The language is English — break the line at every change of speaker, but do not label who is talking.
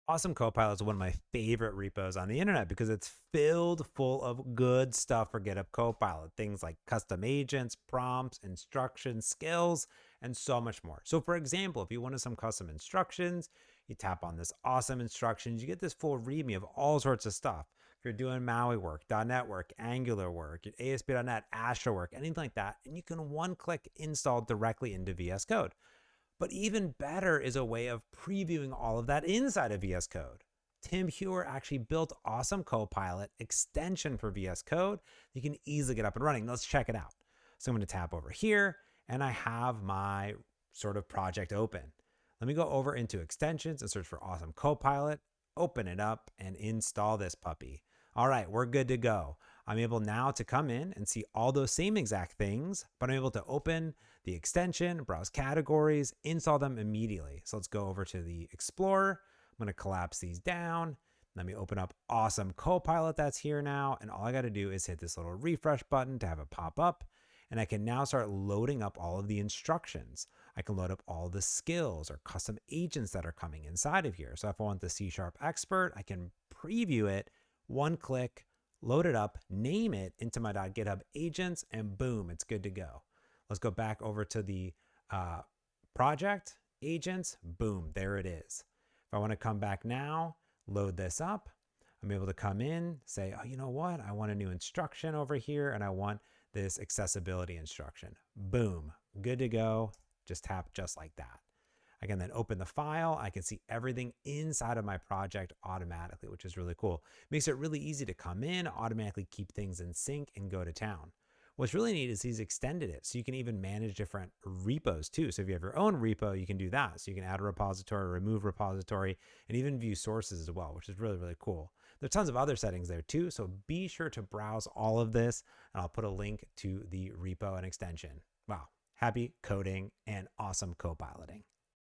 Awesome Copilot is one of my favorite repos on the internet because it's filled full of good stuff for GitHub Copilot. Things like custom agents, prompts, instructions, skills, and so much more. So for example, if you wanted some custom instructions, you tap on this awesome instructions, you get this full readme of all sorts of stuff. If you're doing Maui work, .NET work, Angular work, ASP.NET, Azure work, anything like that, and you can one click install directly into VS Code. But even better is a way of previewing all of that inside of VS Code. Tim Hewer actually built Awesome Copilot extension for VS Code. You can easily get up and running. Let's check it out. So I'm going to tap over here and I have my sort of project open. Let me go over into extensions and search for Awesome Copilot, open it up and install this puppy. All right, we're good to go. I'm able now to come in and see all those same exact things, but I'm able to open the extension, browse categories, install them immediately. So let's go over to the Explorer. I'm going to collapse these down. Let me open up Awesome Copilot that's here now. And all I got to do is hit this little refresh button to have it pop up. And I can now start loading up all of the instructions. I can load up all the skills or custom agents that are coming inside of here. So if I want the C# expert, I can preview it, one click, load it up, name it into my .github agents, and boom, it's good to go. Let's go back over to the project, agents, boom, there it is. If I want to come back now, load this up, I'm able to come in, say, oh, you know what? I want a new instruction over here, and I want this accessibility instruction. Boom, good to go. Just tap just like that. I can then open the file. I can see everything inside of my project automatically, which is really cool. Makes it really easy to come in, automatically keep things in sync, and go to town. What's really neat is he's extended it, so you can even manage different repos too. So if you have your own repo, you can do that. So you can add a repository, remove repository, and even view sources as well, which is really, really cool. There's tons of other settings there too, so be sure to browse all of this, and I'll put a link to the repo and extension. Wow, happy coding and awesome copiloting.